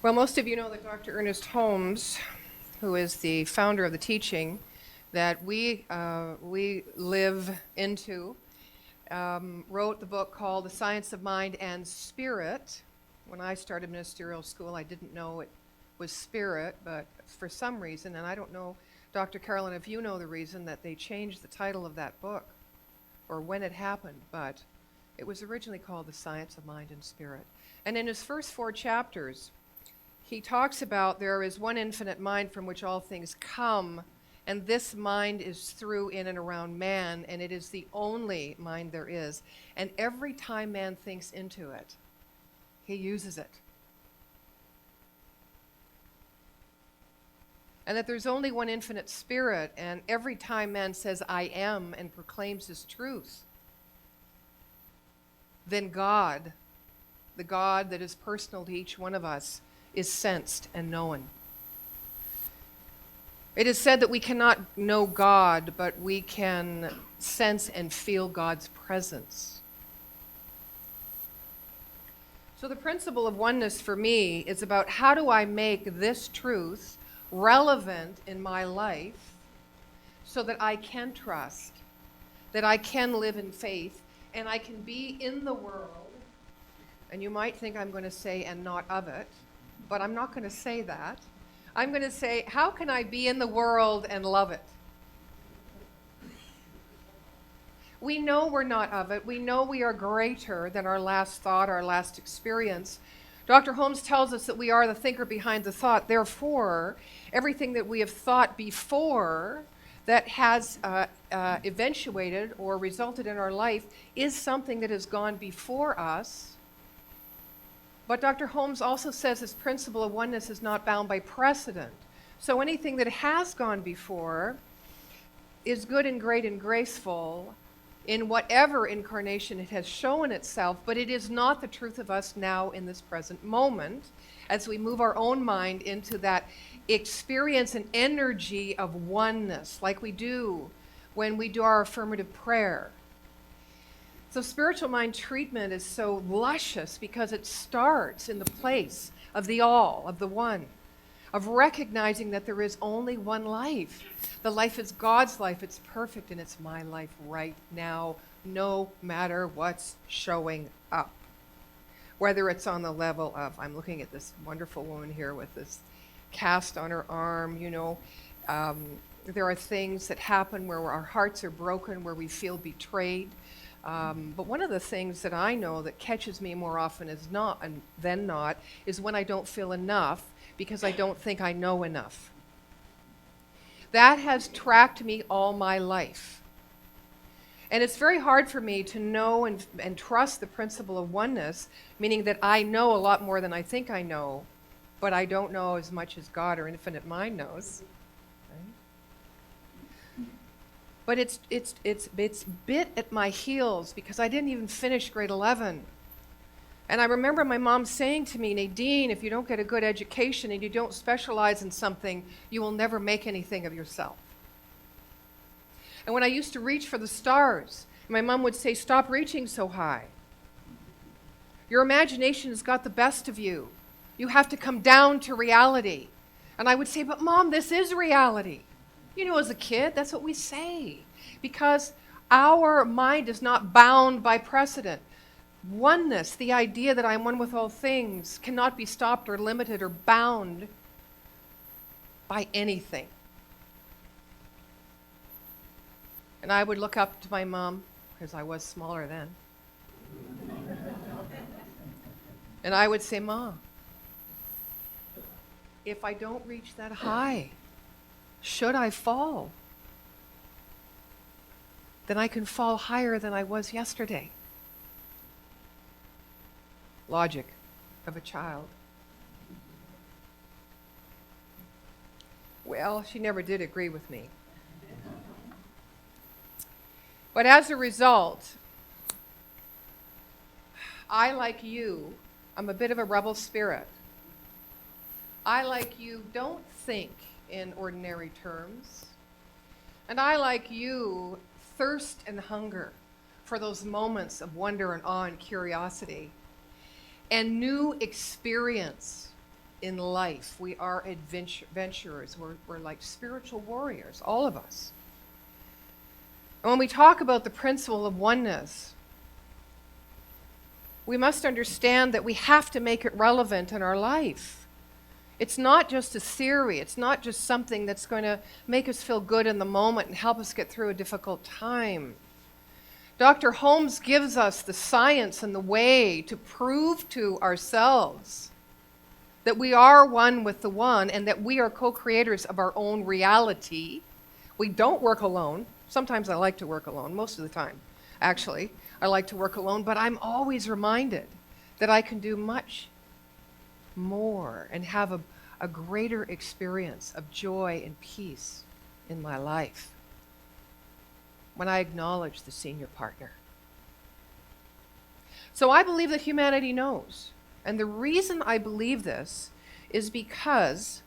Well, most of you know that Dr. Ernest Holmes, who is the founder of the teaching that we live into, wrote the book called The Science of Mind and Spirit. When I started ministerial school, I didn't know it was spirit, but for some reason, and I don't know, Dr. Carolyn, if you know the reason that they changed the title of that book or when it happened, but it was originally called The Science of Mind and Spirit. And in his first 4 chapters, he talks about there is one infinite mind from which all things come, and this mind is through, in, and around man, and it is the only mind there is. And every time man thinks into it, he uses it. And that there's only one infinite spirit, and every time man says, I am, and proclaims his truth, then God, the God that is personal to each one of us, is sensed and known. It is said that we cannot know God, but we can sense and feel God's presence. So the principle of oneness for me is about how do I make this truth relevant in my life so that I can trust, that I can live in faith, and I can be in the world. And you might think I'm going to say, and not of it, but I'm not going to say that. I'm going to say, how can I be in the world and love it? We know we're not of it. We know we are greater than our last thought, our last experience. Dr. Holmes tells us that we are the thinker behind the thought. Therefore, everything that we have thought before that has eventuated or resulted in our life is something that has gone before us. But Dr. Holmes also says this principle of oneness is not bound by precedent. So anything that has gone before is good and great and graceful in whatever incarnation it has shown itself, but it is not the truth of us now in this present moment as we move our own mind into that experience and energy of oneness, like we do when we do our affirmative prayer. So spiritual mind treatment is so luscious because it starts in the place of the all, of the one, of recognizing that there is only one life. The life is God's life. It's perfect, and it's my life right now, no matter what's showing up. Whether it's on the level of, I'm looking at this wonderful woman here with this cast on her arm, there are things that happen where our hearts are broken, where we feel betrayed. But one of the things that I know that catches me more often than not is when I don't feel enough because I don't think I know enough. That has tracked me all my life. And it's very hard for me to know and trust the principle of oneness, meaning that I know a lot more than I think I know, but I don't know as much as God or infinite mind knows. But it's bit at my heels because I didn't even finish grade 11. And I remember my mom saying to me, Nadene, if you don't get a good education and you don't specialize in something, you will never make anything of yourself. And when I used to reach for the stars, my mom would say, stop reaching so high. Your imagination has got the best of you. You have to come down to reality. And I would say, but Mom, this is reality. As a kid, that's what we say, because our mind is not bound by precedent. Oneness, the idea that I'm one with all things, cannot be stopped or limited or bound by anything. And I would look up to my mom, because I was smaller then, and I would say, Mom, if I don't reach that high, should I fall, then I can fall higher than I was yesterday. Logic of a child. Well, she never did agree with me. But as a result, I, like you, I'm a bit of a rebel spirit. I, like you, don't think in ordinary terms. And I, like you, thirst and hunger for those moments of wonder and awe and curiosity and new experience in life. We are adventurers. We're like spiritual warriors, all of us. And when we talk about the principle of oneness, we must understand that we have to make it relevant in our life. It's not just a theory. It's not just something that's going to make us feel good in the moment and help us get through a difficult time. Dr. Holmes gives us the science and the way to prove to ourselves that we are one with the one and that we are co-creators of our own reality. We don't work alone. Sometimes I like to work alone, most of the time, actually. I like to work alone, but I'm always reminded that I can do much more and have a greater experience of joy and peace in my life when I acknowledge the senior partner. So I believe that humanity knows. And the reason I believe this is because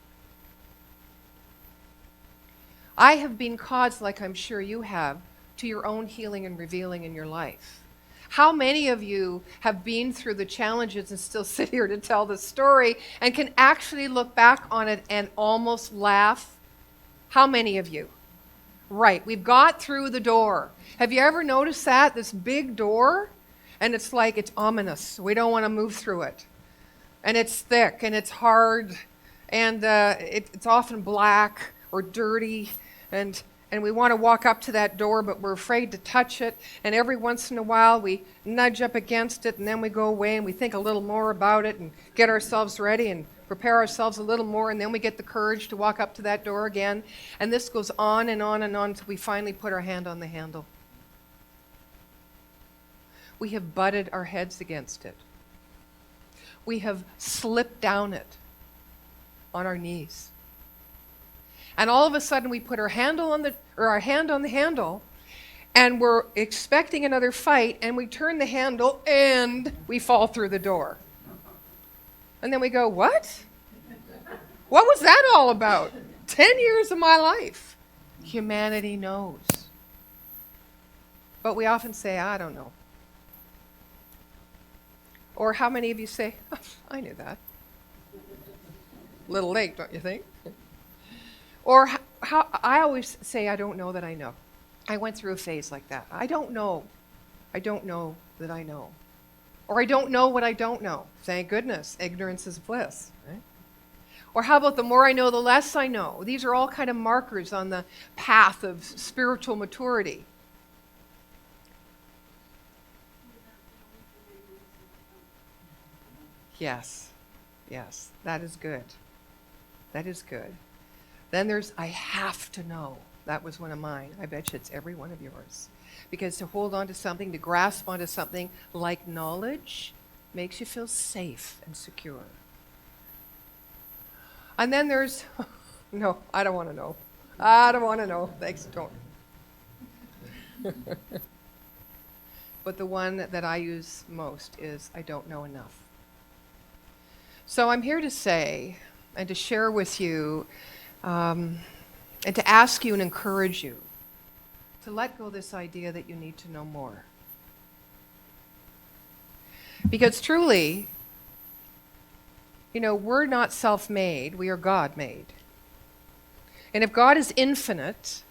I have been caused, like I'm sure you have, to your own healing and revealing in your life. How many of you have been through the challenges and still sit here to tell the story and can actually look back on it and almost laugh? How many of you? Right, we've got through the door. Have you ever noticed that? This big door? And it's like, it's ominous. We don't want to move through it. And it's thick and it's hard and it's often black or dirty and we want to walk up to that door, but we're afraid to touch it. And every once in a while we nudge up against it and then we go away and we think a little more about it and get ourselves ready and prepare ourselves a little more, and then we get the courage to walk up to that door again. And this goes on and on and on until we finally put our hand on the handle. We have butted our heads against it. We have slipped down it on our knees. And all of a sudden we put our hand on the handle and we're expecting another fight, and we turn the handle and we fall through the door. And then we go, what? What was that all about? 10 years of my life. Humanity knows. But we often say, I don't know. Or how many of you say, oh, I knew that? Little late, don't you think? Or how I always say, I don't know that I know. I went through a phase like that. I don't know. I don't know that I know. Or I don't know what I don't know. Thank goodness, ignorance is bliss. Right? Or how about the more I know, the less I know? These are all kind of markers on the path of spiritual maturity. Yes, yes, that is good. That is good. Then there's, I have to know. That was one of mine. I bet you it's every one of yours. Because to hold on to something, to grasp onto something like knowledge, makes you feel safe and secure. And then there's, no, I don't want to know. I don't want to know. Thanks, don't. But the one that I use most is, I don't know enough. So I'm here to say and to share with you and to ask you and encourage you to let go of this idea that you need to know more. Because truly, you know, we're not self-made, we are God-made. And if God is infinite,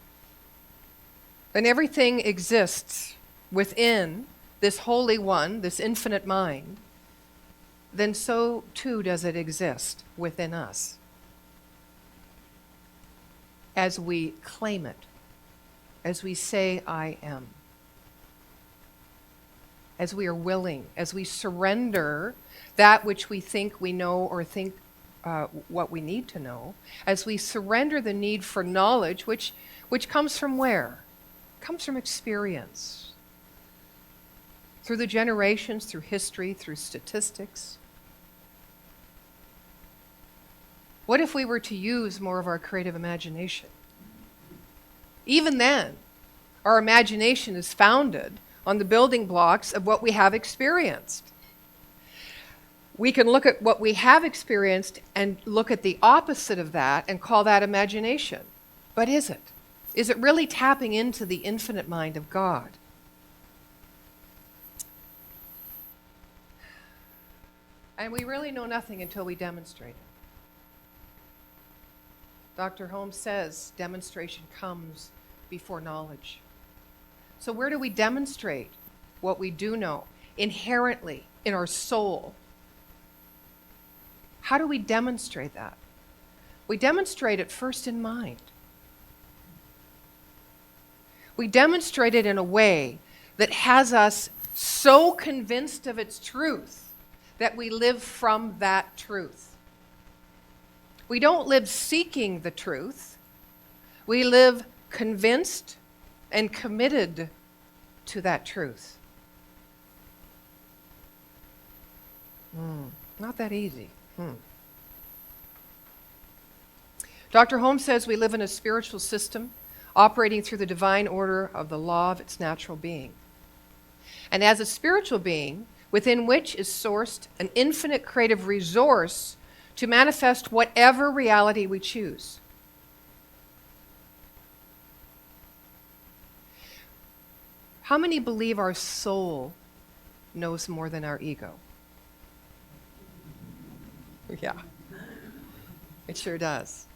then everything exists within this Holy One, this infinite mind, then so too does it exist within us as we claim it, as we say, I am, as we are willing, as we surrender that which we think we know or think what we need to know, as we surrender the need for knowledge, which comes from where? It comes from experience. Through the generations, through history, through statistics. What if we were to use more of our creative imagination? Even then, our imagination is founded on the building blocks of what we have experienced. We can look at what we have experienced and look at the opposite of that and call that imagination. But is it? Is it really tapping into the infinite mind of God? And we really know nothing until we demonstrate it. Dr. Holmes says demonstration comes before knowledge. So where do we demonstrate what we do know? Inherently, in our soul. How do we demonstrate that? We demonstrate it first in mind. We demonstrate it in a way that has us so convinced of its truth that we live from that truth. We don't live seeking the truth. We live convinced and committed to that truth. Not that easy. Dr. Holmes says we live in a spiritual system operating through the divine order of the law of its natural being. And as a spiritual being, within which is sourced an infinite creative resource to manifest whatever reality we choose. How many believe our soul knows more than our ego? Yeah, it sure does.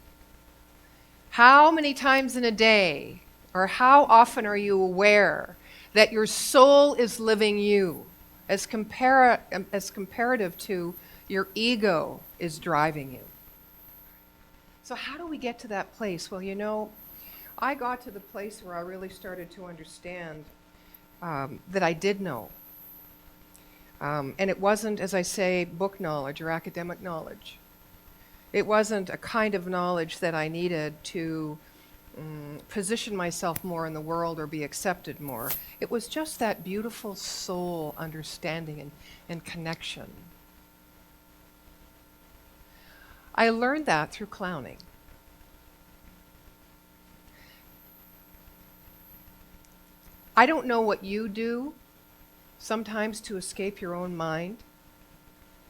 How many times in a day, or how often are you aware that your soul is living you as comparative to your ego is driving you? So how do we get to that place? Well, you know, I got to the place where I really started to understand that I did know. And it wasn't, as I say, book knowledge or academic knowledge. It wasn't a kind of knowledge that I needed to position myself more in the world or be accepted more. It was just that beautiful soul understanding and connection. I learned that through clowning. I don't know what you do sometimes to escape your own mind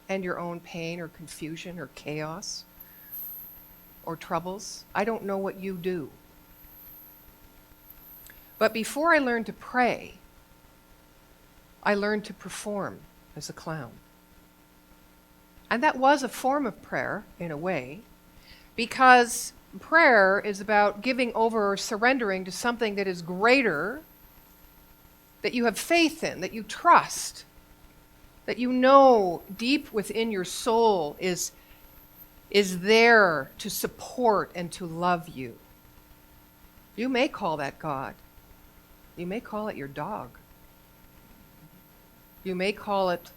and your own pain or confusion or chaos or troubles. I don't know what you do. But before I learned to pray, I learned to perform as a clown. And that was a form of prayer, in a way, because prayer is about giving over or surrendering to something that is greater, that you have faith in, that you trust, that you know deep within your soul is there to support and to love you. You may call that God. You may call it your dog. You may call it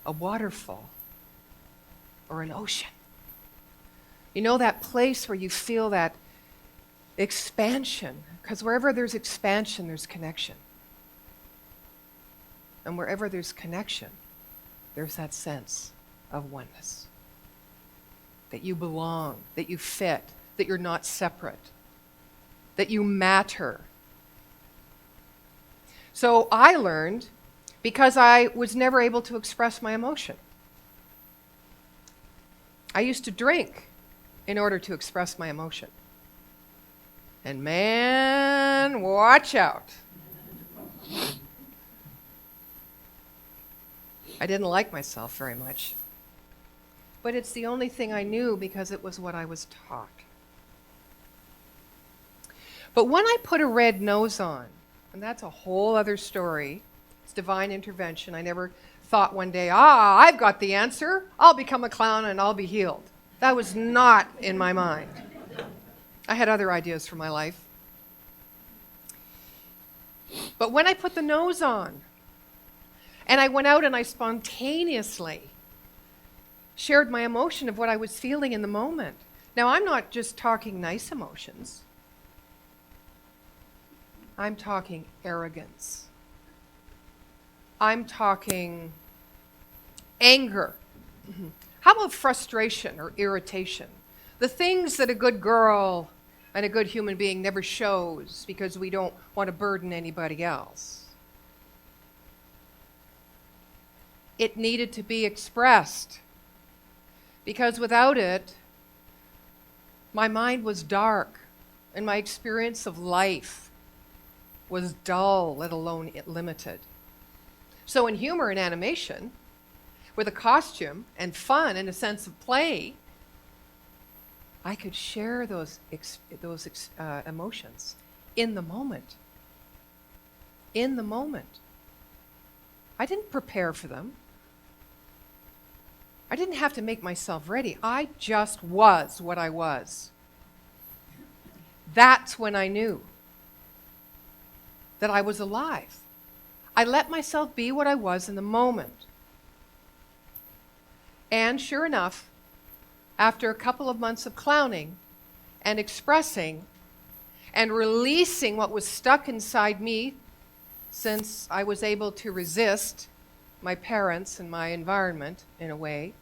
a waterfall or an ocean. You know, that place where you feel that expansion, because wherever there's expansion, there's connection. And wherever there's connection, there's that sense of oneness. That you belong, that you fit, that you're not separate, that you matter. So I learned because I was never able to express my emotion. I used to drink in order to express my emotion. And man, watch out. I didn't like myself very much. But it's the only thing I knew because it was what I was taught. But when I put a red nose on, and that's a whole other story, it's divine intervention. I never thought one day, I've got the answer. I'll become a clown and I'll be healed. That was not in my mind. I had other ideas for my life. But when I put the nose on, and I went out and I spontaneously shared my emotion of what I was feeling in the moment. Now, I'm not just talking nice emotions. I'm talking arrogance. I'm talking anger. How about frustration or irritation? The things that a good girl and a good human being never shows because we don't want to burden anybody else. It needed to be expressed because without it, my mind was dark and my experience of life was dull, let alone limited. So in humor and animation, with a costume and fun and a sense of play, I could share those emotions in the moment. In the moment. I didn't prepare for them. I didn't have to make myself ready. I just was what I was. That's when I knew that I was alive. I let myself be what I was in the moment. And sure enough, after a couple of months of clowning and expressing and releasing what was stuck inside me, since I was able to resist my parents and my environment in a way,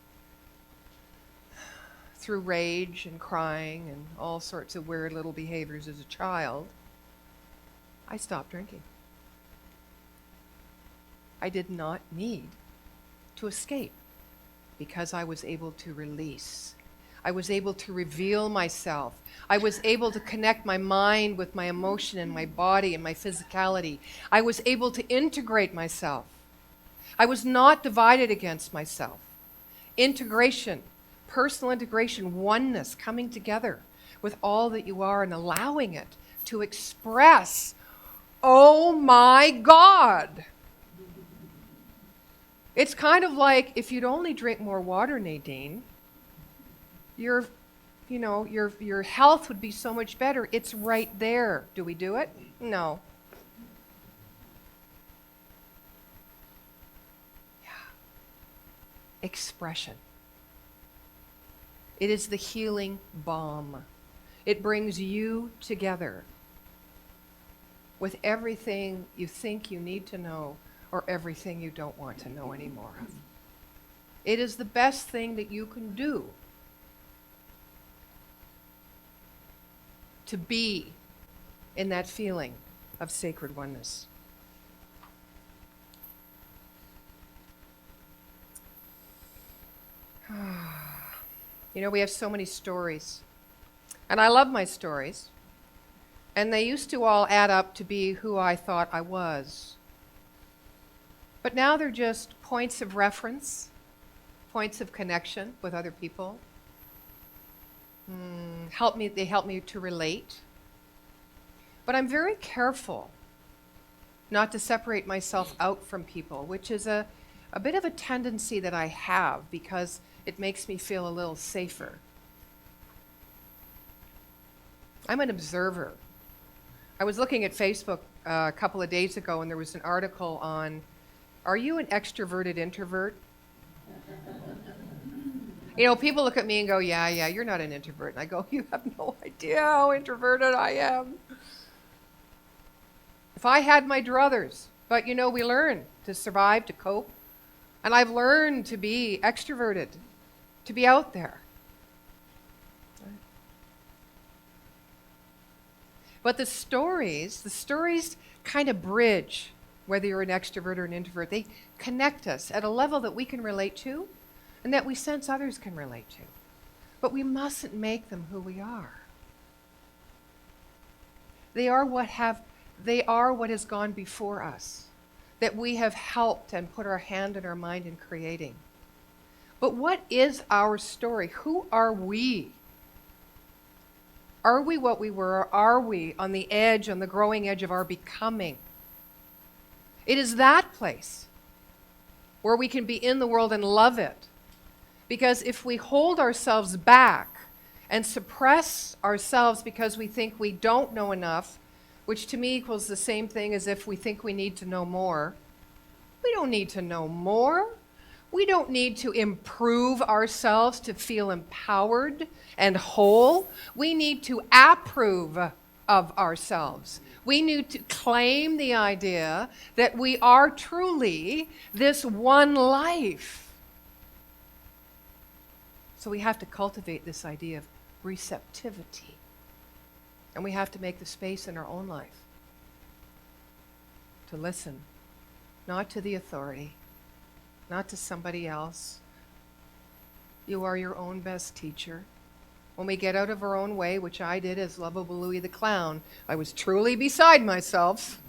through rage and crying and all sorts of weird little behaviors as a child, I stopped drinking. I did not need to escape because I was able to release. I was able to reveal myself. I was able to connect my mind with my emotion and my body and my physicality. I was able to integrate myself. I was not divided against myself. Integration, personal integration, oneness, coming together with all that you are and allowing it to express, oh my God. It's kind of like if you'd only drink more water, Nadene, your health would be so much better. It's right there. Do we do it? No. Yeah. Expression. It is the healing balm. It brings you together with everything you think you need to know or everything you don't want to know anymore of. It is the best thing that you can do to be in that feeling of sacred oneness. You know, we have so many stories. And I love my stories. And they used to all add up to be who I thought I was. But now they're just points of reference, points of connection with other people. They help me to relate. But I'm very careful not to separate myself out from people, which is a bit of a tendency that I have because it makes me feel a little safer. I'm an observer. I was looking at Facebook a couple of days ago and there was an article on, are you an extroverted introvert? You know, people look at me and go, yeah, you're not an introvert. And I go, you have no idea how introverted I am. If I had my druthers, but you know, we learn to survive, to cope. And I've learned to be extroverted, to be out there. But the stories kind of bridge whether you're an extrovert or an introvert. They connect us at a level that we can relate to and that we sense others can relate to. But we mustn't make them who we are. They are what has gone before us, that we have helped and put our hand in our mind in creating. But what is our story? Who are we? Are we what we were, or are we on the edge, on the growing edge of our becoming? It is that place where we can be in the world and love it. Because if we hold ourselves back and suppress ourselves because we think we don't know enough, which to me equals the same thing as if we think we need to know more. We don't need to know more. We don't need to improve ourselves to feel empowered and whole. We need to approve of ourselves. We need to claim the idea that we are truly this one life. So we have to cultivate this idea of receptivity. And we have to make the space in our own life to listen, not to the authority, not to somebody else. You are your own best teacher. When we get out of our own way, which I did as lovable Louie the Clown, I was truly beside myself.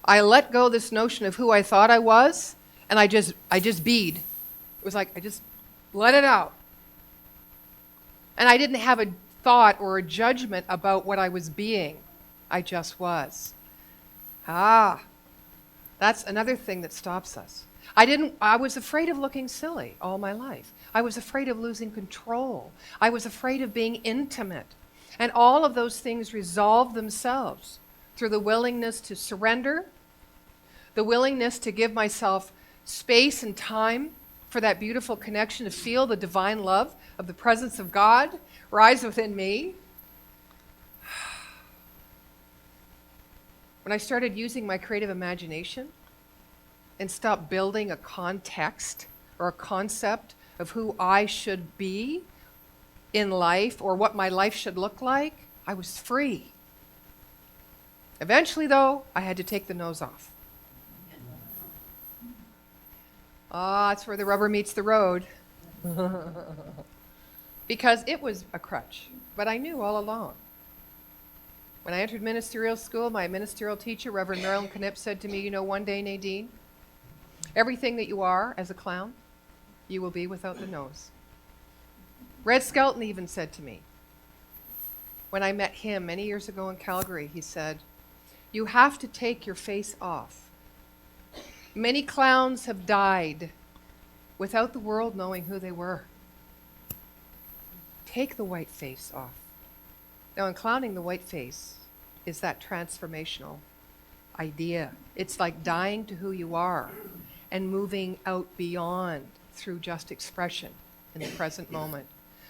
I let go this notion of who I thought I was, and I just bead. It was like I just let it out. And I didn't have a thought or a judgment about what I was being. I just was. That's another thing that stops us. I was afraid of looking silly all my life. I was afraid of losing control. I was afraid of being intimate. And all of those things resolve themselves through the willingness to surrender, the willingness to give myself space and time for that beautiful connection, to feel the divine love of the presence of God rise within me. When I started using my creative imagination and stopped building a context or a concept of who I should be in life or what my life should look like, I was free. Eventually, though, I had to take the nose off. That's where the rubber meets the road. Because it was a crutch, but I knew all along. When I entered ministerial school, my ministerial teacher, Reverend Marilyn Knipp, said to me, you know, one day, Nadene, everything that you are as a clown, you will be without the nose. Red Skelton even said to me, when I met him many years ago in Calgary, he said, you have to take your face off. Many clowns have died without the world knowing who they were. Take the white face off. Now, in clowning, the white face is that transformational idea. It's like dying to who you are and moving out beyond through just expression in the present moment.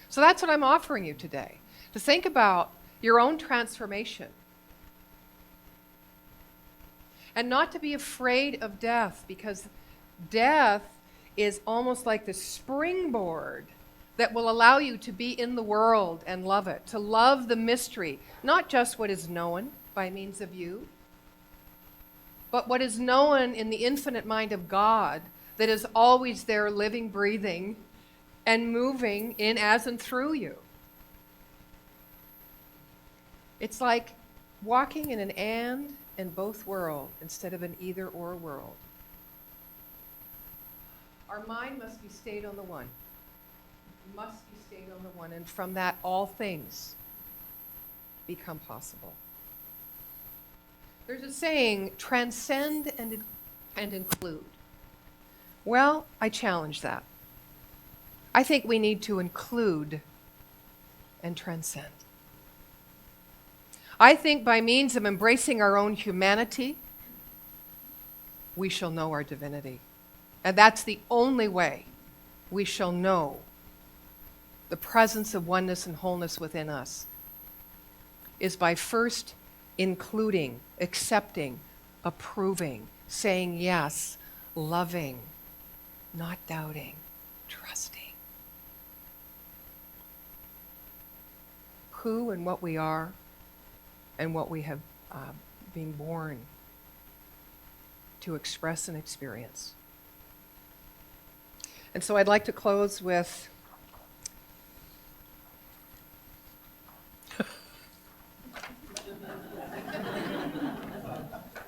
So that's what I'm offering you today, to think about your own transformation and not to be afraid of death, because death is almost like the springboard that will allow you to be in the world and love it, to love the mystery, not just what is known by means of you, but what is known in the infinite mind of God that is always there, living, breathing, and moving in, as, and through you. It's like walking in an and both world instead of an either or world. Our mind must be stayed on the one. Must be stayed on the one, and from that all things become possible. There's a saying, transcend and include. Well, I challenge that. I think we need to include and transcend. I think by means of embracing our own humanity, we shall know our divinity. And that's the only way we shall know the presence of oneness and wholeness within us, is by first including, accepting, approving, saying yes, loving, not doubting, trusting. Who and what we are and what we have been born to express and experience. And so I'd like to close with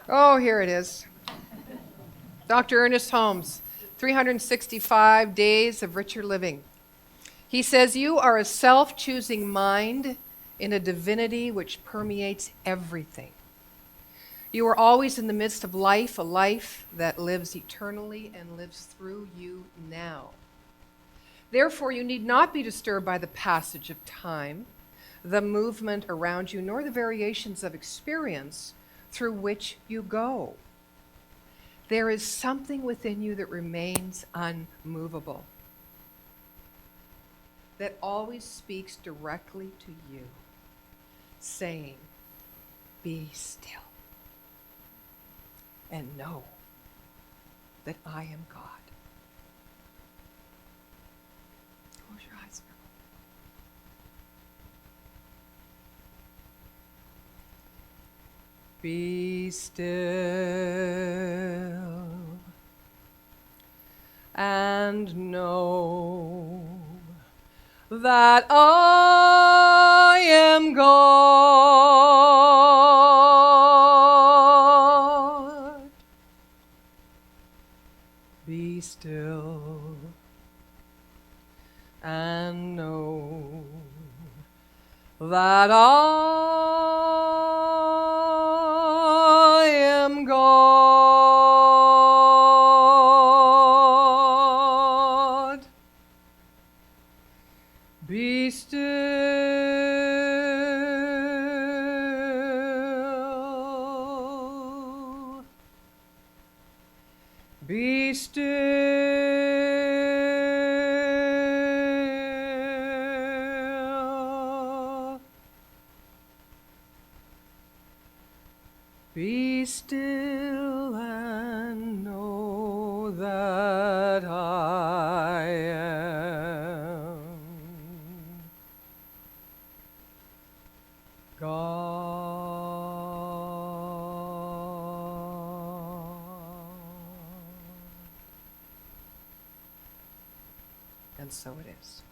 oh, here it is. Dr. Ernest Holmes, 365 Days of Richer Living. He says, you are a self-choosing mind in a divinity which permeates everything. You are always in the midst of life, a life that lives eternally and lives through you now. Therefore, you need not be disturbed by the passage of time, the movement around you, nor the variations of experience through which you go. There is something within you that remains unmovable, that always speaks directly to you, saying, be still and know that I am God. Close your eyes. Be still and know that I am God. Be still and know that I am God. Be still. Be still. Be still and know that I am God. And so it is.